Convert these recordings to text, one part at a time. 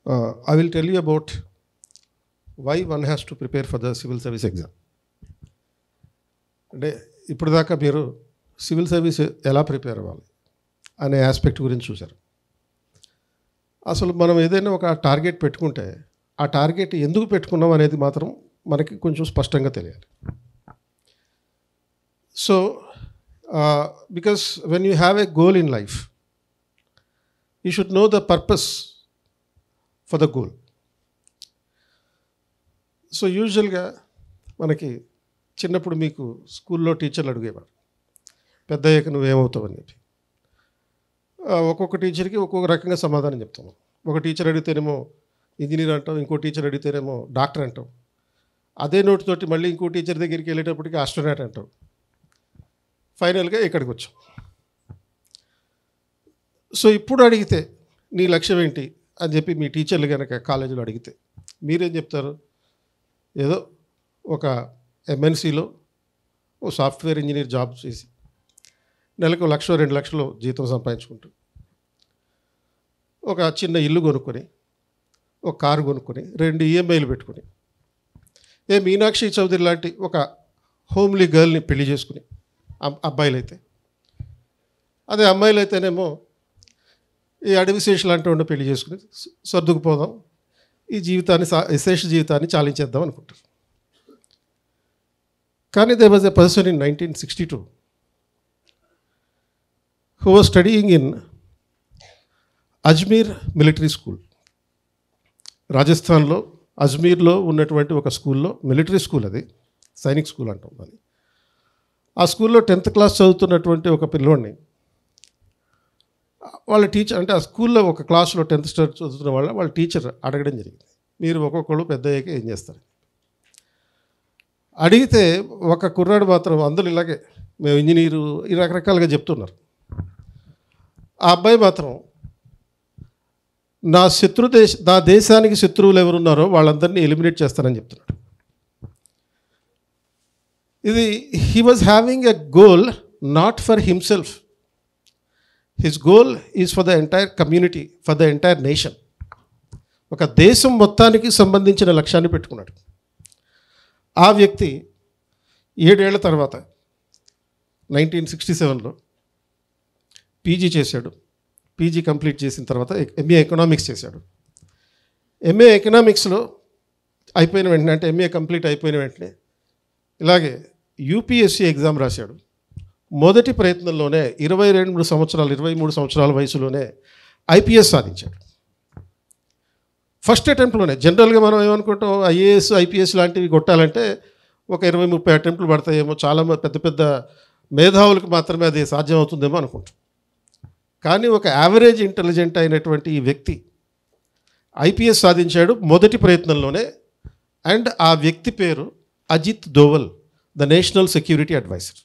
I will tell you about why one has to prepare for the civil service exam. అంటే ఇప్పుడు దాకా మీరు civil service ఎలా prepare అవ్వాలి అనే ఆస్పెక్ట్ గురించి చూశారు. అసలు మనం ఏదైనా ఒక టార్గెట్ పెట్టుకుంటే ఆ టార్గెట్ ఎందుకు పెట్టుకున్నాం అనేది మాత్రం మనకి కొంచెం స్పష్టంగా తెలియాలి. So because when you have a goal in life you should know the purpose for the goal. So యూజువల్గా మనకి చిన్నప్పుడు మీకు స్కూల్లో టీచర్లు అడిగేవారు, పెద్ద అయ్యాక నువ్వేమవుతావు అని చెప్పి. ఒక్కొక్క టీచర్కి ఒక్కొక్క రకంగా సమాధానం చెప్తాము. ఒక టీచర్ అడిగితేనేమో ఇంజనీర్ అంటాం, ఇంకో టీచర్ అడిగితేనేమో డాక్టర్ అంటాం. అదే నోటితోటి మళ్ళీ ఇంకో టీచర్ దగ్గరికి వెళ్ళేటప్పటికి ఆస్ట్రోనాట్ అంటాం. ఫైనల్గా ఇక్కడికి వచ్చాం. సో ఇప్పుడు అడిగితే నీ లక్ష్యం ఏంటి అని చెప్పి మీ టీచర్లు కనుక కాలేజీలో అడిగితే మీరేం చెప్తారు? ఏదో ఒక ఎంఎన్సీలో ఓ సాఫ్ట్వేర్ ఇంజనీర్ జాబ్ చేసి నెలకు 1,00,000 2 లక్షలు జీతం సంపాదించుకుంటూ ఒక చిన్న ఇల్లు కొనుక్కొని ఒక కారు కొనుక్కొని 2 ఈఎంఐలు పెట్టుకొని మీనాక్షి చౌదరి లాంటి ఒక హోమ్లీ గర్ల్ని పెళ్లి చేసుకుని అబ్బాయిలైతే, అదే అమ్మాయిలు అయితేనేమో ఈ అడవి శేషు లాంటి వాడిని పెళ్లి చేసుకుని సర్దుకుపోదాం, ఈ జీవితాన్ని శేష జీవితాన్ని చాలించేద్దాం అనుకుంటారు. కానీ there was a person in 1962 who was studying in Ajmer military school. రాజస్థాన్లో అజ్మీర్లో ఉన్నటువంటి ఒక స్కూల్లో, మిలిటరీ స్కూల్, అది సైనిక్ స్కూల్ అంటాం దాన్ని. ఆ స్కూల్లో 10th క్లాస్ చదువుతున్నటువంటి ఒక పిల్లోడిని వాళ్ళ టీచర్, అంటే ఆ స్కూల్లో ఒక క్లాస్లో 10th స్టాండర్డ్ చదువుతున్న వాళ్ళ టీచర్ అడగడం జరిగింది, మీరు ఒక్కొక్కళ్ళు పెద్ద అయ్యాక ఏం చేస్తారు అడిగితే ఒక కుర్రాడు మాత్రం అందరూ ఇలాగే మేము ఇంజనీరు ఈ రకరకాలుగా చెప్తున్నారు. ఆ అబ్బాయి మాత్రం నా దేశానికి శత్రువులు ఎవరున్నారో వాళ్ళందరినీ ఎలిమినేట్ చేస్తానని చెప్తున్నాడు. ఇది he was having a goal not for himself, his goal is for the entire community, for the entire nation. ఒక దేశం మొత్తానికి సంబంధించిన లక్ష్యాన్ని పెట్టుకున్నాడు. ఆ వ్యక్తి 7 ఏళ్ల తర్వాత 1967లో పీజీ చేశాడు. పీజీ కంప్లీట్ చేసిన తర్వాత ఎంఏ ఎకనామిక్స్ చేశాడు. ఎంఏ ఎకనామిక్స్లో అయిపోయిన వెంటనే, అంటే ఎంఏ కంప్లీట్ అయిపోయిన వెంటనే ఇలాగే యూపీఎస్సీ ఎగ్జామ్ రాశాడు. మొదటి ప్రయత్నంలోనే 23 సంవత్సరాల వయసులోనే ఐపీఎస్ సాధించాడు. ఫస్ట్ అటెంప్ట్లోనే. జనరల్గా మనం ఏమనుకుంటాం, ఐఏఎస్ ఐపీఎస్ లాంటివి కొట్టాలంటే ఒక 20-30 అటెంప్ట్లు పడతాయేమో, చాలా పెద్ద పెద్ద మేధావులకు మాత్రమే అది సాధ్యమవుతుందేమో అనుకుంటాం. కానీ ఒక యావరేజ్ ఇంటెలిజెంట్ అయినటువంటి ఈ వ్యక్తి ఐపీఎస్ సాధించాడు మొదటి ప్రయత్నంలోనే. అండ్ ఆ వ్యక్తి పేరు Ajit Doval, the national security adviser.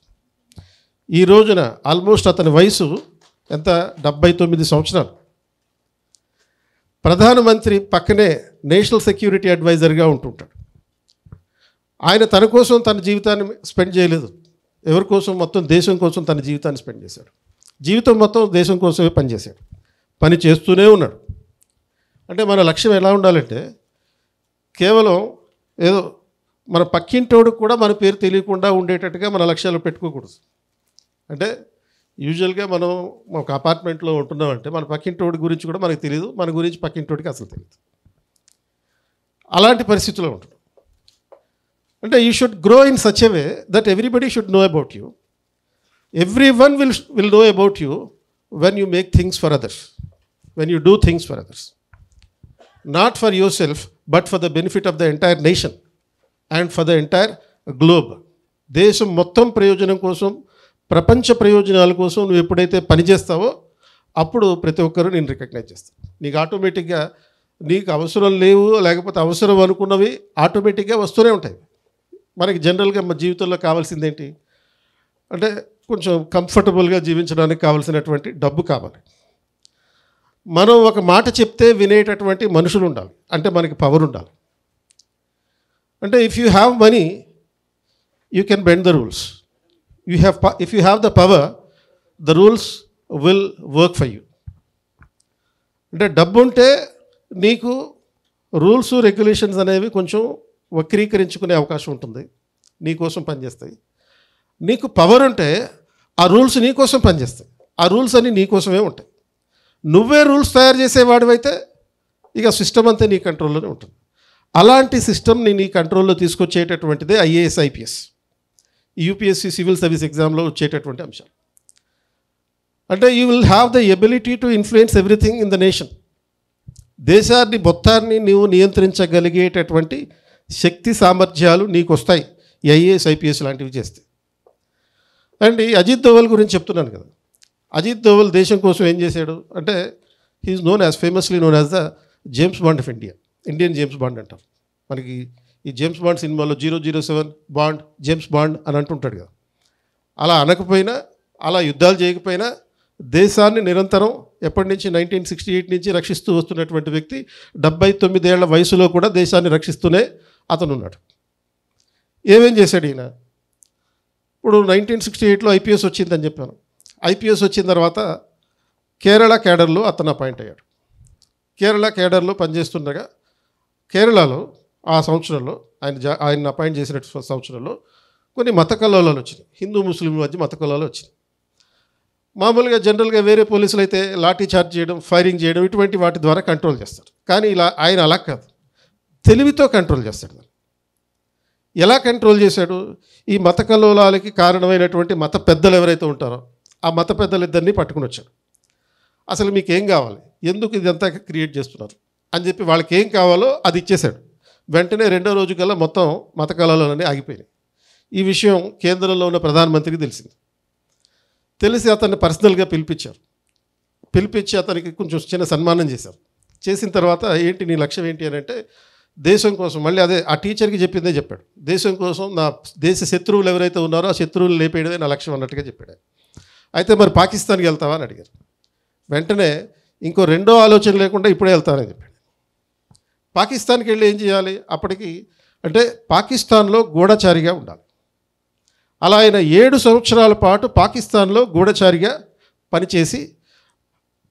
ఈ రోజున ఆల్మోస్ట్ అతని వయసు ఎంత, 79 సంవత్సరాలు. ప్రధానమంత్రి పక్కనే నేషనల్ సెక్యూరిటీ అడ్వైజర్గా ఉంటుంటాడు. ఆయన తన కోసం తన జీవితాన్ని స్పెండ్ చేయలేదు, ఎవరి కోసం, మొత్తం దేశం కోసం తన జీవితాన్ని స్పెండ్ చేశాడు. జీవితం మొత్తం దేశం కోసమే పనిచేశాడు, పని చేస్తూనే ఉన్నాడు. అంటే మన లక్ష్యం ఎలా ఉండాలంటే, కేవలం ఏదో మన పక్కింటోడికి కూడా మన పేరు తెలియకుండా ఉండేటట్టుగా మన లక్ష్యాలు పెట్టుకోకూడదు. అంటే యూజువల్గా మనం ఒక అపార్ట్మెంట్లో ఉంటున్నామంటే మన పక్కింటోడి గురించి కూడా మనకు తెలియదు, మన గురించి పక్కింటోడికి అసలు తెలియదు. అలాంటి పరిస్థితుల్లో ఉంటున్నాం. అంటే you should grow in such a way that everybody should know about you. Everyone will know about you when you make things for others, when you do things for others. Not for yourself, but for the benefit of the entire nation and for the entire globe. దేశం మొత్తం ప్రయోజనం కోసం, ప్రపంచ ప్రయోజనాల కోసం నువ్వు ఎప్పుడైతే పనిచేస్తావో అప్పుడు ప్రతి ఒక్కరూ నేను రికగ్నైజ్ చేస్తాను. నీకు ఆటోమేటిక్గా నీకు అవసరం లేవు, లేకపోతే అవసరం అనుకున్నవి ఆటోమేటిక్గా వస్తూనే ఉంటాయి. మనకి జనరల్గా మన జీవితంలో కావాల్సింది ఏంటి అంటే, కొంచెం కంఫర్టబుల్గా జీవించడానికి కావాల్సినటువంటి డబ్బు కావాలి. మనం ఒక మాట చెప్తే వినేటటువంటి మనుషులు ఉండాలి, అంటే మనకి పవర్ ఉండాలి. అంటే if you have money you can bend the rules. If you have the power the rules will work for you. అంటే డబ్బు ఉంటే నీకు రూల్స్ రెగ్యులేషన్స్ అనేవి కొంచెం వక్రీకరించుకునే అవకాశం ఉంటుంది, నీకోసం పనిచేస్తాయి. నీకు పవర్ ఉంటే ఆ రూల్స్ నీకోసం పనిచేస్తాయి, ఆ రూల్స్ అన్నీ నీకోసమే ఉంటాయి. నువ్వే రూల్స్ తయారు చేసేవాడివైతే ఇక సిస్టమ్ అంతా నీ కంట్రోల్లోనే ఉంటుంది. అలాంటి సిస్టమ్ని నీ కంట్రోల్లో తీసుకొచ్చేటటువంటిదే IAS IPS, UPSC civil service ఎగ్జామ్లో వచ్చేటటువంటి అంశాలు. అంటే you will have the ability to influence everything in the nation. దేశాన్ని మొత్తాన్ని నీవు నియంత్రించగలిగేటటువంటి శక్తి సామర్థ్యాలు నీకు వస్తాయి ఈ ఐఏఎస్ ఐపీఎస్ లాంటివి చేస్తే. అండ్ ఈ అజిత్ దోవల్ గురించి చెప్తున్నాను కదా. అజిత్ దోవల్ దేశం కోసం ఏం చేశాడు అంటే, he is known as famously known as the James Bond of India, Indian James Bond అంటారు. మనకి ఈ జేమ్స్ బాండ్ సినిమాలో 007 బాండ్, జేమ్స్ బాండ్ అని అంటుంటాడు కదా. అలా అనకపోయినా, అలా యుద్ధాలు చేయకపోయినా దేశాన్ని నిరంతరం ఎప్పటి నుంచి 1968 నుంచి రక్షిస్తూ వస్తున్నటువంటి వ్యక్తి 79 ఏళ్ల వయసులో కూడా దేశాన్ని రక్షిస్తూనే అతను ఉన్నాడు. ఏమేం చేశాడు ఈయన? ఇప్పుడు 1968లో ఐపీఎస్ వచ్చిందని చెప్పాను. ఐపీఎస్ వచ్చిన తర్వాత కేరళ కేడర్లో అతను అపాయింట్ అయ్యాడు. కేరళ కేడర్లో పనిచేస్తుండగా కేరళలో ఆ సంవత్సరంలో ఆయన అపాయింట్ చేసిన సంవత్సరంలో కొన్ని మత కల్లోలాలు వచ్చినాయి, హిందూ ముస్లిం మధ్య మత కల్లోలాలు వచ్చినాయి. మామూలుగా జనరల్గా వేరే పోలీసులు అయితే లాఠీ చార్జ్ చేయడం, ఫైరింగ్ చేయడం ఇటువంటి వాటి ద్వారా కంట్రోల్ చేస్తారు. కానీ ఇలా ఆయన అలా కాదు, తెలివితో కంట్రోల్ చేస్తాడు. ఎలా కంట్రోల్ చేశాడు? ఈ మత కల్లోలాలకి కారణమైనటువంటి మత పెద్దలు ఎవరైతే ఉంటారో ఆ మత పెద్దలిద్దరినీ పట్టుకుని వచ్చాడు. అసలు మీకు ఏం కావాలి, ఎందుకు ఇదంతా క్రియేట్ చేస్తున్నారు అని చెప్పి వాళ్ళకి ఏం కావాలో అది ఇచ్చేశాడు. వెంటనే 2వ రోజు కల్లా మొత్తం మత కల్లోలాలన్నీ ఆగిపోయినాయి. ఈ విషయం కేంద్రంలో ఉన్న ప్రధానమంత్రికి తెలిసింది. తెలిసి అతన్ని పర్సనల్గా పిలిపించి అతనికి కొంచెం చిన్న సన్మానం చేశారు. చేసిన తర్వాత ఏంటి నీ లక్ష్యం ఏంటి అని అంటే, దేశం కోసం, మళ్ళీ అదే ఆ టీచర్కి చెప్పిందే చెప్పాడు, దేశం కోసం నా దేశ శత్రువులు ఎవరైతే ఉన్నారో ఆ శత్రువులు లేపేయడమే నా లక్ష్యం అన్నట్టుగా చెప్పాడు. అయితే మరి పాకిస్తాన్కి వెళ్తావా అని అడిగారు. వెంటనే ఇంకో రెండో ఆలోచన లేకుండా ఇప్పుడే వెళ్తానని చెప్పాడు. పాకిస్తాన్కి వెళ్ళి ఏం చేయాలి? అప్పటికి అంటే పాకిస్తాన్లో గూఢచారిగా ఉండాలి. అలా ఆయన 7 సంవత్సరాల పాటు పాకిస్తాన్లో గూఢచారిగా పనిచేసి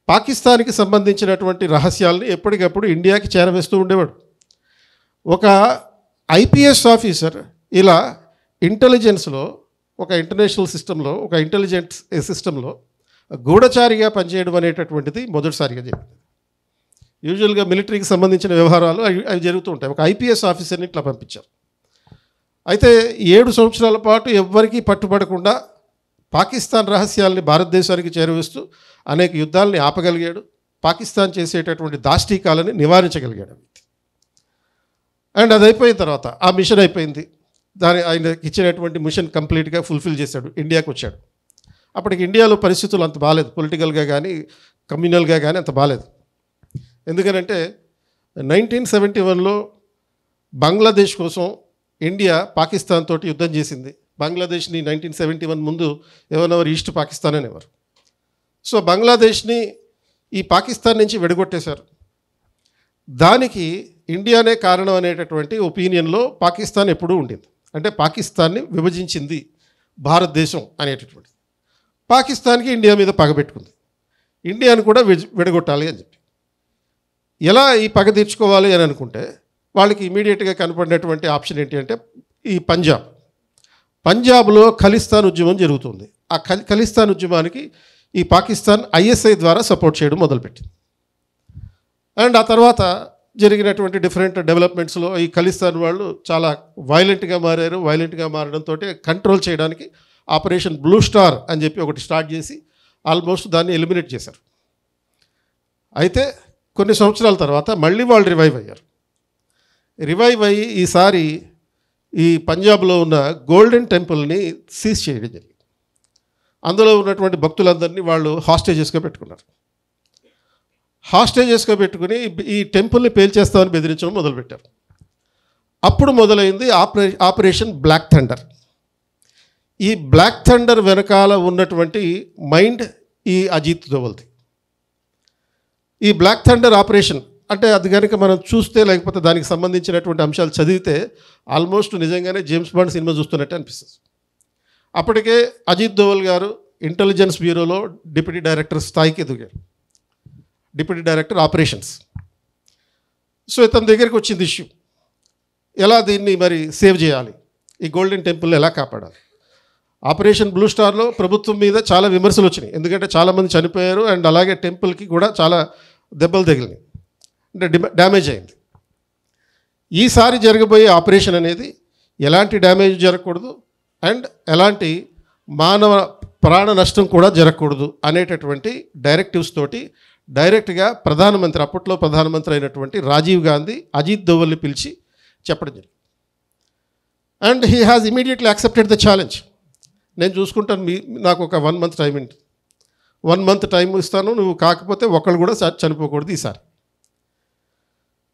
పాకిస్తాన్కి సంబంధించినటువంటి రహస్యాలని ఎప్పటికప్పుడు ఇండియాకి చేరవేస్తూ ఉండేవాడు. ఒక ఐపీఎస్ ఆఫీసర్ ఇలా ఇంటెలిజెన్స్లో, ఒక ఇంటర్నేషనల్ సిస్టంలో, ఒక ఇంటెలిజెన్స్ సిస్టంలో గూఢచారిగా పనిచేయడం అనేటటువంటిది మొదటిసారిగా జరిగింది. యూజువల్గా మిలిటరీకి సంబంధించిన వ్యవహారాలు అవి జరుగుతూ ఉంటాయి. ఒక ఐపీఎస్ ఆఫీసర్ని ఇట్లా పంపించారు. అయితే 7 సంవత్సరాల పాటు ఎవ్వరికీ పట్టుబడకుండా పాకిస్తాన్ రహస్యాల్ని భారతదేశానికి చేరవేస్తూ అనేక యుద్ధాలని ఆపగలిగాడు. పాకిస్తాన్ చేసేటటువంటి దాష్టీకాలని నివారించగలిగాడు. అండ్ అది అయిపోయిన తర్వాత ఆ మిషన్ అయిపోయింది. ఆయనకి ఇచ్చినటువంటి మిషన్ కంప్లీట్గా ఫుల్ఫిల్ చేశాడు. ఇండియాకి వచ్చాడు. అప్పటికి ఇండియాలో పరిస్థితులు అంత బాగాలేదు, పొలిటికల్గా కానీ కమ్యూనల్గా కానీ అంత బాగాలేదు. ఎందుకనంటే 1971లో బంగ్లాదేశ్ కోసం ఇండియా పాకిస్తాన్ తోటి యుద్ధం చేసింది. బంగ్లాదేశ్ని 1971 ముందు ఎవరెవరు ఈస్ట్ పాకిస్తాన్ అనేవారు. సో బంగ్లాదేశ్ని ఈ పాకిస్తాన్ నుంచి విడగొట్టేశారు. దానికి ఇండియానే కారణం అనేటటువంటి ఒపీనియన్లో పాకిస్తాన్ ఎప్పుడూ ఉండింది. అంటే పాకిస్తాన్ని విభజించింది భారతదేశం అనేటటువంటి. పాకిస్తాన్కి ఇండియా మీద పగబెట్టుకుంది, ఇండియాను కూడా విడగొట్టాలి అని చెప్పి. ఎలా ఈ పగ తీర్చుకోవాలి అని అనుకుంటే వాళ్ళకి ఇమీడియట్గా కనపడినటువంటి ఆప్షన్ ఏంటి అంటే ఈ పంజాబ్లో ఖలిస్తాన్ ఉద్యమం జరుగుతుంది. ఆ ఖలిస్తాన్ ఉద్యమానికి ఈ పాకిస్తాన్ ఐఎస్ఐ ద్వారా సపోర్ట్ చేయడం మొదలుపెట్టింది. అండ్ ఆ తర్వాత జరిగినటువంటి డిఫరెంట్ డెవలప్మెంట్స్లో ఈ ఖలిస్తాన్ వాళ్ళు చాలా వైలెంట్గా మారారు. వైలెంట్గా మారడంతో కంట్రోల్ చేయడానికి ఆపరేషన్ బ్లూ స్టార్ అని చెప్పి ఒకటి స్టార్ట్ చేసి ఆల్మోస్ట్ దాన్ని ఎలిమినేట్ చేశారు. అయితే కొన్ని సంవత్సరాల తర్వాత మళ్ళీ వాళ్ళు రివైవ్ అయ్యారు. రివైవ్ అయ్యి ఈసారి ఈ పంజాబ్లో ఉన్న గోల్డెన్ టెంపుల్ని సీజ్ చేయడం జరిగింది. అందులో ఉన్నటువంటి భక్తులందరినీ వాళ్ళు హాస్టేజెస్గా పెట్టుకున్నారు. హాస్టేజెస్గా పెట్టుకుని ఈ టెంపుల్ని పేల్చేస్తామని బెదిరించడం మొదలుపెట్టారు. అప్పుడు మొదలైంది ఆపరేషన్ బ్లాక్ థండర్. ఈ బ్లాక్ థండర్ వెనకాల ఉన్నటువంటి మైండ్ ఈ అజిత్ దోవల్ది. ఈ బ్లాక్ థండర్ ఆపరేషన్ అంటే అది కనుక మనం చూస్తే, లేకపోతే దానికి సంబంధించినటువంటి అంశాలు చదివితే ఆల్మోస్ట్ నిజంగానే జేమ్స్ బాండ్ సినిమా చూస్తున్నట్టే అనిపిస్తుంది. అప్పటికే అజిత్ దోవల్ గారు ఇంటెలిజెన్స్ బ్యూరోలో డిప్యూటీ డైరెక్టర్ స్థాయికి ఎదిగారు, డిప్యూటీ డైరెక్టర్ ఆపరేషన్స్. సో ఇతని దగ్గరికి వచ్చింది ఇష్యూ, ఎలా దీన్ని మరి సేవ్ చేయాలి, ఈ గోల్డెన్ టెంపుల్ ఎలా కాపాడాలి. ఆపరేషన్ బ్లూ స్టార్లో ప్రభుత్వం మీద చాలా విమర్శలు వచ్చినాయి, ఎందుకంటే చాలామంది చనిపోయారు అండ్ అలాగే టెంపుల్కి కూడా చాలా దెబ్బలు తగిలినాయి, అంటే డ్యామేజ్ అయింది. ఈసారి జరగబోయే ఆపరేషన్ అనేది ఎలాంటి డ్యామేజ్ జరగకూడదు అండ్ ఎలాంటి మానవ ప్రాణ నష్టం కూడా జరగకూడదు అనేటటువంటి డైరెక్టివ్స్ తోటి డైరెక్ట్గా ప్రధానమంత్రి, అప్పట్లో ప్రధానమంత్రి అయినటువంటి రాజీవ్ గాంధీ అజిత్ దోవల్ని పిలిచి చెప్పడం జరిగింది. And he has immediately accepted the challenge. నేను చూసుకుంటాను, నాకు ఒక 1 month టైం ఏంటి, 1 month టైం ఇస్తాను, నువ్వు కాకపోతే ఒకళ్ళు కూడా చనిపోకూడదు ఈసారి.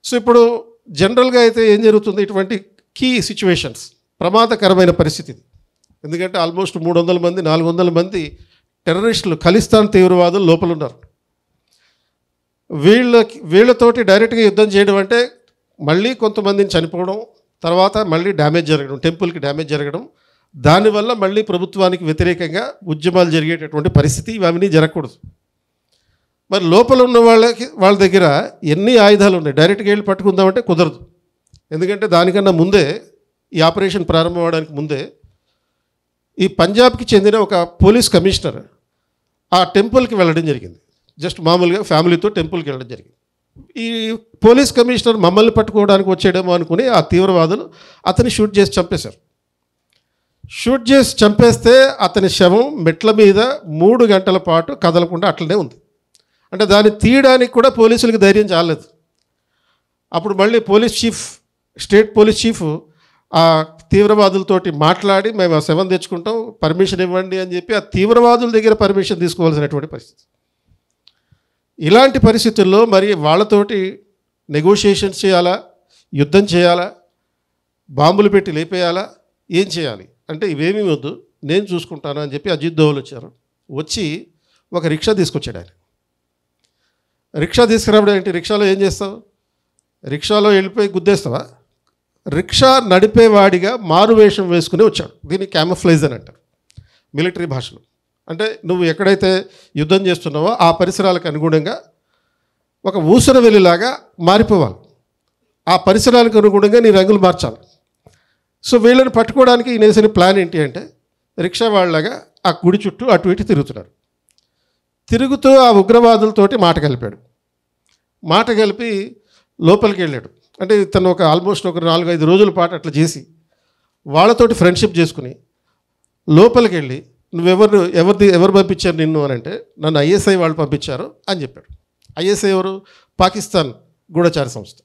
సో ఇప్పుడు జనరల్గా అయితే ఏం జరుగుతుంది, ఇటువంటి కీ సిచ్యువేషన్స్, ప్రమాదకరమైన పరిస్థితి, ఎందుకంటే ఆల్మోస్ట్ 300 మంది 400 మంది టెర్రరిస్టులు, ఖలిస్తాన్ తీవ్రవాదులు లోపల ఉన్నారు. వీళ్ళతోటి డైరెక్ట్గా యుద్ధం చేయడం అంటే మళ్ళీ కొంతమందిని చనిపోవడం, తర్వాత మళ్ళీ డ్యామేజ్ జరగడం, టెంపుల్కి డ్యామేజ్ జరగడం, దానివల్ల మళ్ళీ ప్రభుత్వానికి వ్యతిరేకంగా ఉద్యమాలు జరిగేటటువంటి పరిస్థితి, ఇవన్నీ జరగకూడదు. మరి లోపల ఉన్న వాళ్ళ దగ్గర ఎన్ని ఆయుధాలు ఉన్నాయి, డైరెక్ట్గా వెళ్ళి పట్టుకుందామంటే కుదరదు. ఎందుకంటే దానికన్నా ముందే, ఈ ఆపరేషన్ ప్రారంభం అవడానికి ముందే ఈ పంజాబ్కి చెందిన ఒక పోలీస్ కమిషనర్ ఆ టెంపుల్కి వెళ్ళడం జరిగింది. జస్ట్ మామూలుగా ఫ్యామిలీతో టెంపుల్కి వెళ్ళడం జరిగింది. ఈ పోలీస్ కమిషనర్ మమ్మల్ని పట్టుకోవడానికి వచ్చేయడమో అనుకుని ఆ తీవ్రవాదులు అతన్ని షూట్ చేసి చంపేశారు. షూట్ చేసి చంపేస్తే అతని శవం మెట్ల మీద 3 గంటల పాటు కదలకుండా అట్లనే ఉంది. అంటే దాన్ని తీయడానికి కూడా పోలీసులకు ధైర్యం చాలలేదు. అప్పుడు మళ్ళీ స్టేట్ పోలీస్ చీఫ్ ఆ తీవ్రవాదులతోటి మాట్లాడి, మేము ఆ శవం తెచ్చుకుంటాం, పర్మిషన్ ఇవ్వండి అని చెప్పి ఆ తీవ్రవాదుల దగ్గర పర్మిషన్ తీసుకోవాల్సినటువంటి పరిస్థితి. ఇలాంటి పరిస్థితుల్లో మరి వాళ్ళతోటి నెగోషియేషన్స్ చేయాలా, యుద్ధం చేయాలా, బాంబులు పెట్టి లేపేయాలా, ఏం చేయాలి అంటే ఇవేమీ వద్దు, నేను చూసుకుంటాను అని చెప్పి అజిత్ దోవల్ వచ్చారు. వచ్చి ఒక రిక్షా తీసుకొచ్చాడు ఆయన. రిక్షా తీసుకురావడం ఏంటి, రిక్షాలో ఏం చేస్తావు, రిక్షాలో వెళ్ళిపోయి గుద్దేస్తావా? రిక్షా నడిపేవాడిగా మారువేషం వేసుకుని వచ్చాడు. దీన్ని క్యామఫ్లైజ్ అని అంటారు మిలిటరీ భాషలో. అంటే నువ్వు ఎక్కడైతే యుద్ధం చేస్తున్నావో ఆ పరిసరాలకు అనుగుణంగా ఒక ఊసర వెలిలాగా మారిపోవాలి, ఆ పరిసరాలకు అనుగుణంగా నీ రంగులు మార్చాలి. సో వీళ్ళని పట్టుకోవడానికి ఈయన వేసిన ప్లాన్ ఏంటి అంటే, రిక్షా వాళ్ళలాగా ఆ గుడి చుట్టూ అటు ఇటు తిరుగుతున్నారు. తిరుగుతూ ఆ ఉగ్రవాదులతోటి మాట కలిపాడు. మాట కలిపి లోపలికి వెళ్ళాడు. అంటే తను ఆల్మోస్ట్ ఒక 4-5 రోజుల పాటు అట్లా చేసి వాళ్ళతోటి ఫ్రెండ్షిప్ చేసుకుని లోపలికి వెళ్ళి, ఎవరు పంపించారు నిన్ను అని అంటే, నన్ను ఐఎస్ఐ వాళ్ళు పంపించారు అని చెప్పాడు. ఐఎస్ఐ ఎవరు? పాకిస్తాన్ గూఢచార సంస్థ.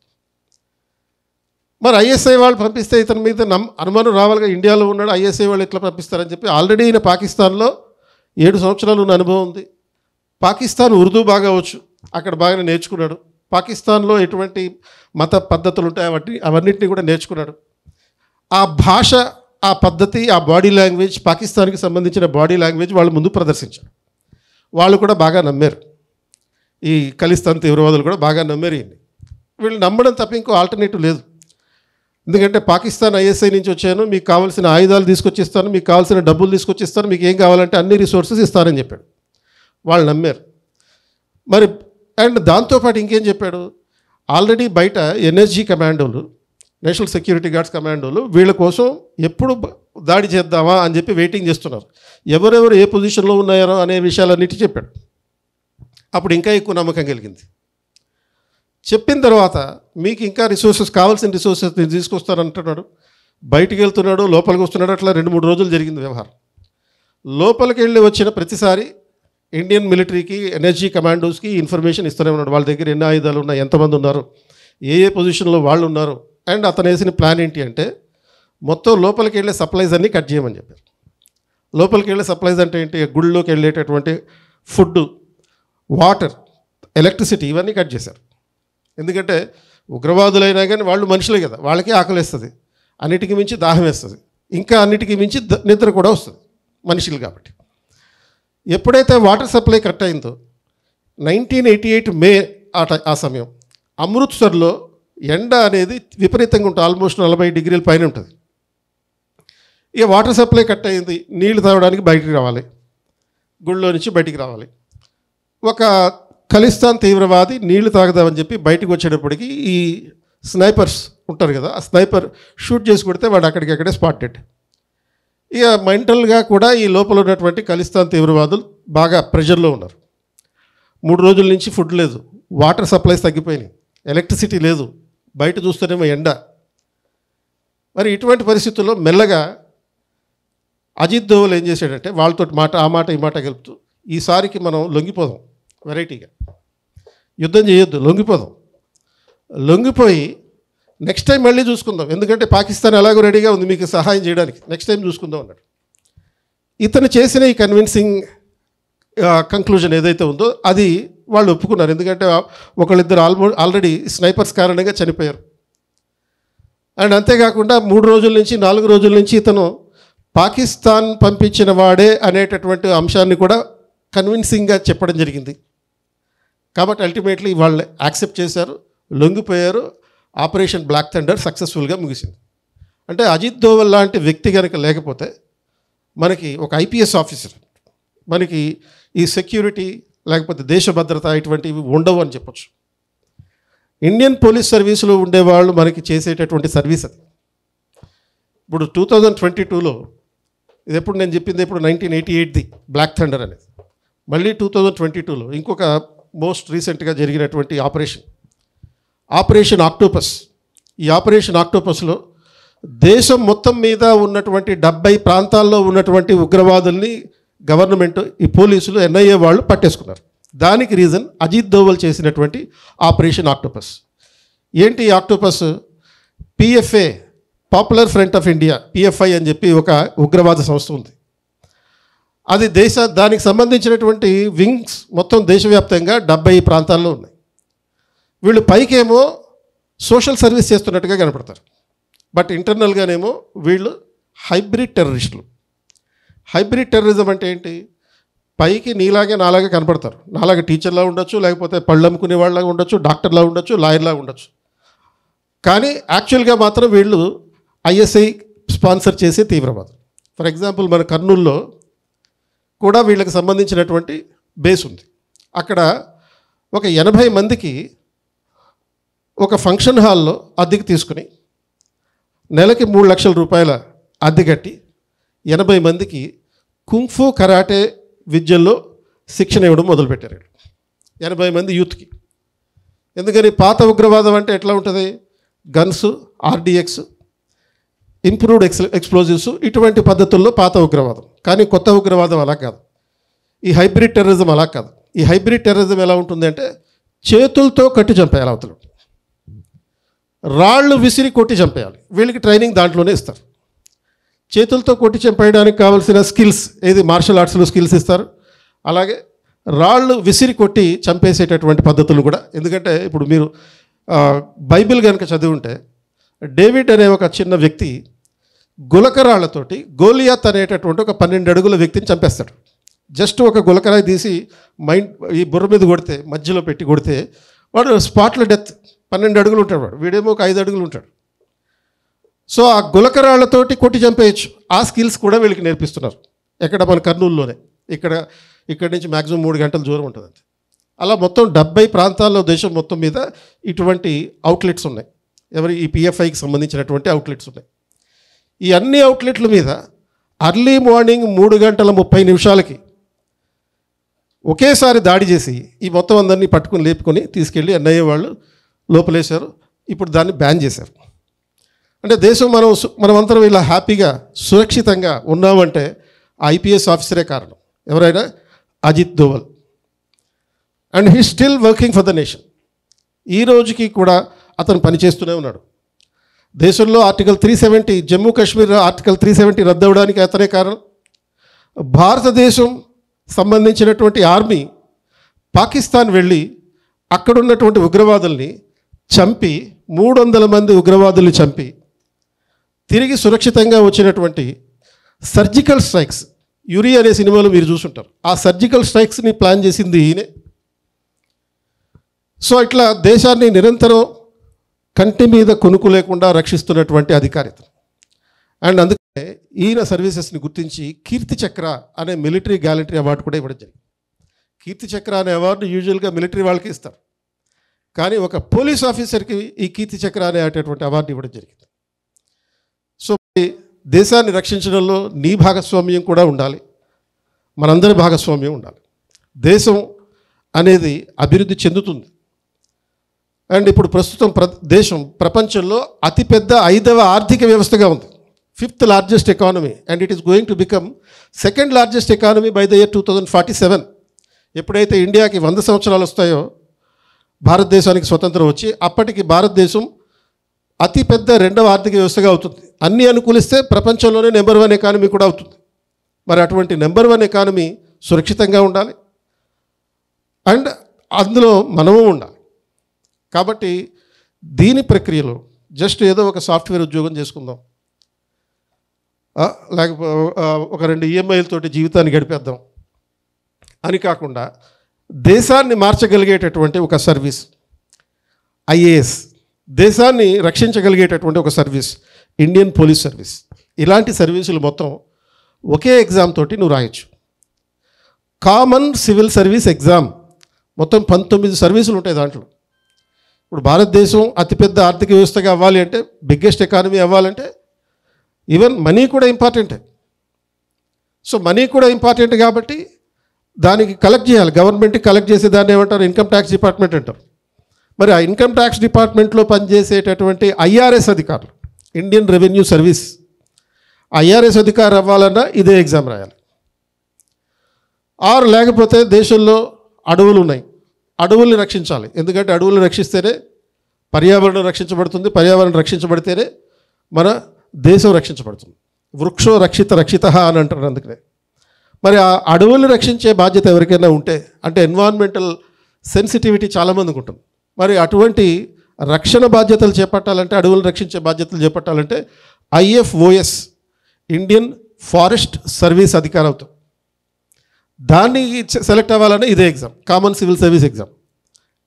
మరి ఐఎస్ఐ వాళ్ళు పంపిస్తే ఇతని మీద అనుమానం రావాలిగా, ఇండియాలో ఉన్నాడు, ఐఎస్ఐ వాళ్ళు ఎట్లా పంపిస్తారని చెప్పి. ఆల్రెడీ ఈయన పాకిస్తాన్లో 7 సంవత్సరాలు ఉన్న అనుభవం ఉంది. పాకిస్తాన్ ఉర్దూ బాగా వచ్చు, అక్కడ బాగానే నేర్చుకున్నాడు. పాకిస్తాన్లో ఎటువంటి మత పద్ధతులు ఉంటాయి అవన్నిటిని కూడా నేర్చుకున్నాడు. ఆ భాష, ఆ పద్ధతి, ఆ బాడీ లాంగ్వేజ్, పాకిస్తాన్కి సంబంధించిన బాడీ లాంగ్వేజ్ వాళ్ళు ముందు ప్రదర్శించారు. వాళ్ళు కూడా బాగా నమ్మారు, ఈ ఖలిస్తాన్ తీవ్రవాదులు కూడా బాగా నమ్మారు. వీళ్ళు నమ్మడం తప్ప ఇంకో ఆల్టర్నేటివ్ లేదు. ఎందుకంటే పాకిస్తాన్ ఐఎస్ఐ నుంచి వచ్చాను, మీకు కావాల్సిన ఆయుధాలు తీసుకొచ్చిస్తాను, మీకు కావాల్సిన డబ్బులు తీసుకొచ్చిస్తాను, మీకు ఏం కావాలంటే అన్ని రిసోర్సెస్ ఇస్తానని చెప్పాడు. వాళ్ళు నమ్మారు. మరి అండ్ దాంతోపాటు ఇంకేం చెప్పాడు, ఆల్రెడీ బయట ఎన్ఎస్జీ కమాండోలు, నేషనల్ సెక్యూరిటీ గార్డ్స్ కమాండోలు వీళ్ళ కోసం ఎప్పుడు దాడి చేద్దామా అని చెప్పి వెయిటింగ్ చేస్తున్నారు. ఎవరెవరు ఏ పొజిషన్లో ఉన్నారో అనే విషయాలన్నిటి చెప్పాడు. అప్పుడు ఇంకా ఎక్కువ నమ్మకం కలిగింది. చెప్పిన తర్వాత మీకు ఇంకా కావాల్సిన రిసోర్సెస్ నేను తీసుకొస్తానంటున్నాడు. బయటికి వెళ్తున్నాడు, లోపలికి వస్తున్నాడు. అట్లా 2-3 రోజులు జరిగింది వ్యవహారం. లోపలికి వెళ్ళి వచ్చిన ప్రతిసారి ఇండియన్ మిలిటరీకి, ఎన్ఎస్జీ కమాండోస్కి ఇన్ఫర్మేషన్ ఇస్తూనే ఉన్నాడు. వాళ్ళ దగ్గర ఎన్ని ఆయుధాలు ఉన్నాయి, ఎంతమంది ఉన్నారు, ఏ పొజిషన్లో వాళ్ళు ఉన్నారు. అండ్ అతను వేసిన ప్లాన్ ఏంటి అంటే, మొత్తం లోపలికి వెళ్ళే సప్లైస్ అన్నీ కట్ చేయమని చెప్పారు. లోపలికి వెళ్ళే సప్లైస్ అంటే ఏంటి, గుళ్ళలోకి వెళ్ళేటటువంటి ఫుడ్, వాటర్, ఎలక్ట్రిసిటీ ఇవన్నీ కట్ చేశారు. ఎందుకంటే ఉగ్రవాదులైనా కానీ వాళ్ళు మనుషులే కదా, వాళ్ళకి ఆకలిస్తుంది, అన్నిటికీ మించి దాహం వేస్తుంది, ఇంకా అన్నిటికీ మించి నిద్ర కూడా వస్తుంది మనుషులు కాబట్టి. ఎప్పుడైతే వాటర్ సప్లై కట్ అయిందో 1988 మే ఆ సమయం అమృత్సర్లో ఎండ అనేది విపరీతంగా ఉంటుంది, ఆల్మోస్ట్ 40 డిగ్రీల పైన ఉంటుంది. ఇక వాటర్ సప్లై కట్ అయింది, నీళ్లు తాగడానికి బయటికి రావాలి, గుళ్ళో నుంచి బయటికి రావాలి. ఒక ఖలిస్తాన్ తీవ్రవాది నీళ్లు తాగదామని చెప్పి బయటకు వచ్చేటప్పటికి ఈ స్నైపర్స్ ఉంటారు కదా, ఆ స్నైపర్ షూట్ చేసి కొడితే వాడు అక్కడికక్కడే స్పాట్ డెడ్. ఇక మెంటల్గా కూడా ఈ లోపల ఉన్నటువంటి ఖలిస్తాన్ తీవ్రవాదులు బాగా ప్రెషర్లో ఉన్నారు. 3 రోజుల నుంచి ఫుడ్ లేదు, వాటర్ సప్లైస్ తగ్గిపోయినాయి, ఎలక్ట్రిసిటీ లేదు, బయట చూస్తేనేమో ఎండ. మరి ఇటువంటి పరిస్థితుల్లో మెల్లగా అజిత్ దోవల్ ఏం చేశాడంటే వాళ్ళతో ఆ మాట ఈ మాట గెలుపుతూ, ఈసారికి మనం లొంగిపోదాం, వెరైటీగా యుద్ధం చేయొద్దు, లొంగిపోయి నెక్స్ట్ టైం మళ్ళీ చూసుకుందాం, ఎందుకంటే పాకిస్తాన్ ఎలాగో రెడీగా ఉంది మీకు సహాయం చేయడానికి, నెక్స్ట్ టైం చూసుకుందాం అన్నాడు. ఇతను చేసిన ఈ కన్విన్సింగ్ కంక్లూజన్ ఏదైతే ఉందో అది వాళ్ళు ఒప్పుకున్నారు. ఎందుకంటే ఒకళ్ళిద్దరు ఆల్రెడీ స్నైపర్స్ కారణంగా చనిపోయారు. అండ్ అంతేకాకుండా 3 రోజుల నుంచి 4 రోజుల నుంచి ఇతను పాకిస్తాన్ పంపించిన వాడే అనేటటువంటి అంశాన్ని కూడా కన్విన్సింగ్గా చెప్పడం జరిగింది. కాబట్టి అల్టిమేట్లీ వాళ్ళు యాక్సెప్ట్ చేశారు, లొంగిపోయారు. ఆపరేషన్ బ్లాక్ థండర్ సక్సెస్ఫుల్గా ముగిసింది. అంటే అజిత్ దోవల్ లాంటి వ్యక్తి కనుక లేకపోతే మనకి ఒక ఐపీఎస్ ఆఫీసర్, మనకి ఈ సెక్యూరిటీ లేకపోతే దేశ భద్రత ఇటువంటివి ఉండవు అని చెప్పొచ్చు. ఇండియన్ పోలీస్ సర్వీసులో ఉండేవాళ్ళు మనకి చేసేటటువంటి సర్వీస్ అది. ఇప్పుడు 2022లో ఇది ఎప్పుడు నేను చెప్పింది ఎప్పుడు 1988ది బ్లాక్ థండర్ అనేది. మళ్ళీ 2022లో ఇంకొక మోస్ట్ రీసెంట్గా జరిగినటువంటి ఆపరేషన్ ఆక్టోపస్. ఈ ఆపరేషన్ ఆక్టోపస్లో దేశం మొత్తం మీద ఉన్నటువంటి 70 ప్రాంతాల్లో ఉన్నటువంటి ఉగ్రవాదుల్ని గవర్నమెంట్, ఈ పోలీసులు, ఎన్ఐఏ వాళ్ళు పట్టేసుకున్నారు. దానికి రీజన్ అజిత్ దోవల్ చేసినటువంటి ఆపరేషన్ ఆక్టోపస్. ఏంటి octopus? PFA, popular front of India, PFI అని చెప్పి ఒక ఉగ్రవాద సంస్థ ఉంది. అది దానికి సంబంధించినటువంటి వింగ్స్ మొత్తం దేశవ్యాప్తంగా 70 ప్రాంతాల్లో ఉన్నాయి. వీళ్ళు పైకేమో సోషల్ సర్వీస్ చేస్తున్నట్టుగా కనపడతారు, బట్ ఇంటర్నల్గానేమో వీళ్ళు హైబ్రిడ్ టెర్రరిస్టులు. హైబ్రిడ్ టెర్రరిజం అంటే ఏంటి? పైకి నీలాగే నాలాగే కనపడతారు, నాలాగే టీచర్లా ఉండొచ్చు, లేకపోతే పళ్ళు అమ్ముకునే వాళ్ళగా ఉండొచ్చు, డాక్టర్లా ఉండొచ్చు, లాయర్లా ఉండొచ్చు. కానీ యాక్చువల్గా మాత్రం వీళ్ళు ఐఎస్ఐ స్పాన్సర్ చేసే తీవ్రవాదం. ఫర్ ఎగ్జాంపుల్ మన కర్నూల్లో కూడా వీళ్ళకి సంబంధించినటువంటి బేస్ ఉంది. అక్కడ ఒక 80 మందికి ఒక ఫంక్షన్ హాల్లో అద్దెకి తీసుకుని నెలకి 3 లక్షల రూపాయల అద్దె కట్టి 80 మందికి కుంఫు కరాటే విద్యల్లో శిక్షణ ఇవ్వడం మొదలుపెట్టారు 80 మంది యూత్కి. ఎందుకని? పాత ఉగ్రవాదం అంటే ఎట్లా ఉంటుంది? గన్స్, ఆర్డిఎక్స్, ఇంప్రూవ్డ్ ఎక్స్ప్లోజివ్స్, ఇటువంటి పద్ధతుల్లో పాత ఉగ్రవాదం. కానీ కొత్త ఉగ్రవాదం అలా కాదు, ఈ హైబ్రిడ్ టెర్రరిజం అలా కాదు. ఈ హైబ్రిడ్ టెర్రరిజం ఎలా ఉంటుంది అంటే చేతులతో కట్టి చంపేయాలి, అవతల రాళ్ళు విసిరి కొట్టి చంపేయాలి. వీళ్ళకి ట్రైనింగ్ దాంట్లోనే ఇస్తారు. చేతులతో కొట్టి చంపేయడానికి కావాల్సిన స్కిల్స్ ఏది? మార్షల్ ఆర్ట్స్లో స్కిల్స్ ఇస్తారు. అలాగే రాళ్ళు విసిరి కొట్టి చంపేసేటటువంటి పద్ధతులు కూడా. ఎందుకంటే ఇప్పుడు మీరు బైబిల్ కనుక చదివి ఉంటే డేవిడ్ అనే ఒక చిన్న వ్యక్తి గులకరాళ్లతోటి గోలియాత్ అనేటటువంటి ఒక 12 అడుగుల వ్యక్తిని చంపేస్తాడు. జస్ట్ ఒక గులకరాయి తీసి ఈ బుర్ర మీద కొడితే, మధ్యలో పెట్టి కొడితే వాడు స్పాట్లో డెత్. 12 అడుగులు ఉంటాడు వాడు, వీడేమో ఒక 5 అడుగులు ఉంటాడు. సో ఆ గులకరాళ్లతోటి కొట్టి చంపేయచ్చు. ఆ స్కిల్స్ కూడా వీళ్ళకి నేర్పిస్తున్నారు. ఎక్కడ? మన కర్నూలులోనే. ఇక్కడి నుంచి మ్యాక్సిమం 3 గంటల దూరం ఉంటుంది. అలా మొత్తం 70 ప్రాంతాల్లో దేశం మొత్తం మీద ఇటువంటి అవుట్లెట్స్ ఉన్నాయి. ఈ పిఎఫ్ఐకి సంబంధించినటువంటి అవుట్లెట్స్ ఉన్నాయి. ఈ అన్ని అవుట్లెట్ల మీద అర్లీ మార్నింగ్ 3 గంటల 30 నిమిషాలకి ఒకేసారి దాడి చేసి ఈ మొత్తం అందరినీ పట్టుకుని లేపుకొని తీసుకెళ్ళి ఎన్ఐఏ వాళ్ళు లోపలేశారు. ఇప్పుడు దాన్ని బ్యాన్ చేశారు. అంటే దేశం మనమందరం ఇలా హ్యాపీగా సురక్షితంగా ఉన్నామంటే ఐపీఎస్ ఆఫీసరే కారణం. ఎవరైనా? Ajit Doval. And he still working for the nation. ఈ రోజుకి కూడా అతను పనిచేస్తూనే ఉన్నాడు. దేశంలో ఆర్టికల్ 370, జమ్మూ కాశ్మీర్ ఆర్టికల్ 370 రద్దవడానికి అతనే కారణం. భారతదేశం సంబంధించినటువంటి ఆర్మీ పాకిస్తాన్ వెళ్ళి అక్కడున్నటువంటి ఉగ్రవాదుల్ని చంపి 300 మంది ఉగ్రవాదుల్ని చంపి తిరిగి సురక్షితంగా వచ్చినటువంటి సర్జికల్ స్ట్రైక్స్, యురి అనే సినిమాలో మీరు చూసుంటారు. ఆ సర్జికల్ స్ట్రైక్స్ని ప్లాన్ చేసింది ఈయనే. సో ఇట్లా దేశాన్ని నిరంతరం కంటి మీద కొనుక్కు లేకుండా రక్షిస్తున్నటువంటి అధికారిత. అండ్ అందుకే ఈయన సర్వీసెస్ని గుర్తించి కీర్తి చక్ర అనే మిలిటరీ గ్యాలంటరీ అవార్డు కూడా ఇవ్వడం జరిగింది. కీర్తి చక్ర అనే అవార్డు యూజువల్గా మిలిటరీ వాళ్ళకి ఇస్తారు, కానీ ఒక పోలీస్ ఆఫీసర్కి ఈ కీర్తి చక్ర అనేటటువంటి అవార్డు ఇవ్వడం జరిగింది. సో దేశాన్ని రక్షించడంలో నీ భాగస్వామ్యం కూడా ఉండాలి, మనందరి భాగస్వామ్యం ఉండాలి. దేశం అనేది అభివృద్ధి చెందుతుంది. అండ్ ఇప్పుడు ప్రస్తుతం దేశం ప్రపంచంలో అతిపెద్ద 5వ ఆర్థిక వ్యవస్థగా ఉంది, 5th largest economy, and it is going to become 2nd largest economy by the year 2047. ఎప్పుడైతే ఇండియాకి 100 సంవత్సరాలు వస్తాయో, భారతదేశానికి స్వతంత్రం వచ్చి, అప్పటికి భారతదేశం అతిపెద్ద 2వ ఆర్థిక వ్యవస్థగా అవుతుంది. అన్నీ అనుకూలిస్తే ప్రపంచంలోనే నెంబర్ 1 ఎకానమీ కూడా అవుతుంది. మరి అటువంటి నెంబర్ 1 ఎకానమీ సురక్షితంగా ఉండాలి, అండ్ అందులో మనము ఉండాలి. కాబట్టి దీని ప్రక్రియలో జస్ట్ ఏదో ఒక సాఫ్ట్వేర్ ఉద్యోగం చేసుకుందాం, లేకపోతే ఒక 2 ఈఎంఐలతోటి జీవితాన్ని గడిపేద్దాం అని కాకుండా, దేశాన్ని మార్చగలిగేటటువంటి ఒక సర్వీస్ ఐఏఎస్, దేశాన్ని రక్షించగలిగేటటువంటి ఒక సర్వీస్ ఇండియన్ పోలీస్ సర్వీస్, ఇలాంటి సర్వీసులు మొత్తం ఒకే ఎగ్జామ్ తోటి నువ్వు రాయొచ్చు. కామన్ సివిల్ సర్వీస్ ఎగ్జామ్, మొత్తం 19 సర్వీసులు ఉంటాయి దాంట్లో. ఇప్పుడు భారతదేశం అతిపెద్ద ఆర్థిక వ్యవస్థగా అవ్వాలి అంటే, బిగ్గెస్ట్ ఎకానమీ అవ్వాలంటే ఈవెన్ మనీ కూడా ఇంపార్టెంటే. సో మనీ కూడా ఇంపార్టెంట్ కాబట్టి దానికి కలెక్ట్ చేయాలి, గవర్నమెంట్కి కలెక్ట్ చేసే దాన్ని ఏమంటారు, ఇన్కమ్ ట్యాక్స్ డిపార్ట్మెంట్ అంటారు. మరి ఆ ఇన్కమ్ ట్యాక్స్ డిపార్ట్మెంట్లో పనిచేసేటటువంటి ఐఆర్ఎస్ అధికారులు, ఇండియన్ రెవెన్యూ సర్వీస్, ఐఆర్ఎస్ అధికారి అవ్వాలన్నా ఇదే ఎగ్జామ్ రాయాలి. ఆరు లేకపోతే దేశంలో అడవులు ఉన్నాయి, అడవుల్ని రక్షించాలి, ఎందుకంటే అడవులను రక్షిస్తేనే పర్యావరణం రక్షించబడుతుంది, పర్యావరణం రక్షించబడితేనే మన దేశం రక్షించబడుతుంది. వృక్షో రక్షిత అని అంటారు. అందుకనే మరి ఆ అడవుల్ని రక్షించే బాధ్యత ఎవరికైనా ఉంటే, అంటే ఎన్విరాన్మెంటల్ సెన్సిటివిటీ చాలామందికి ఉంటుంది. మరి అటువంటి రక్షణ బాధ్యతలు చేపట్టాలంటే, అడవులను రక్షించే బాధ్యతలు చేపట్టాలంటే IFOS, ఇండియన్ ఫారెస్ట్ సర్వీస్ అధికారి అవుతాం. దాన్ని సెలెక్ట్ అవ్వాలనే ఇదే exam, common civil service exam.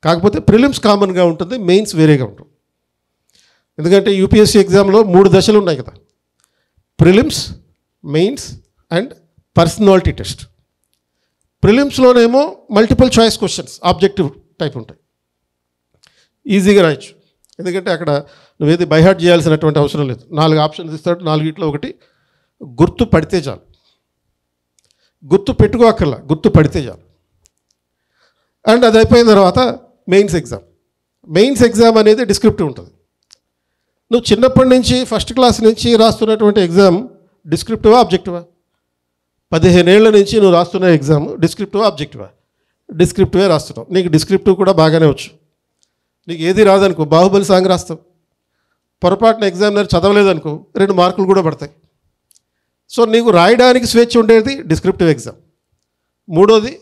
కాకపోతే ప్రిలిమ్స్ కామన్గా ఉంటుంది, మెయిన్స్ వేరేగా ఉంటుంది. ఎందుకంటే UPSC ఎగ్జామ్లో 3 దశలు ఉన్నాయి కదా, prelims, mains and personality test. ప్రిలిమ్స్లోనేమో multiple choice questions, objective type ఉంటాయి, ఈజీగా రాయొచ్చు. ఎందుకంటే అక్కడ నువ్వేది బైహార్ట్ చేయాల్సినటువంటి అవసరం లేదు. 4 ఆప్షన్స్ ఇస్తాడు, 4 ఒకటి గుర్తు పడితే చాలు, గుర్తు పెట్టుకోక్కర్లా, గుర్తు పడితే చాలు. అండ్ అది అయిపోయిన తర్వాత మెయిన్స్ ఎగ్జామ్. మెయిన్స్ ఎగ్జామ్ అనేది డిస్క్రిప్టివ్ ఉంటుంది. నువ్వు చిన్నప్పటి నుంచి ఫస్ట్ క్లాస్ నుంచి రాస్తున్నటువంటి ఎగ్జామ్ డిస్క్రిప్టివా ఆబ్జెక్టివా? 15 ఏళ్ల నుంచి నువ్వు రాస్తున్న ఎగ్జామ్ డిస్క్రిప్టివా ఆబ్జెక్టివా? డిస్క్రిప్టివే రాస్తున్నావు. నీకు డిస్క్రిప్టివ్ కూడా బాగానే వచ్చు. నీకు ఏది రాదనుకో, బాహుబలి సాంగ్ రాస్తావు. పొరపాటున ఎగ్జామినర్ చదవలేదనుకో 2 మార్కులు కూడా పడతాయి. సో నీకు రాయడానికి స్వేచ్ఛ ఉండేది డిస్క్రిప్టివ్ ఎగ్జామ్. మూడోది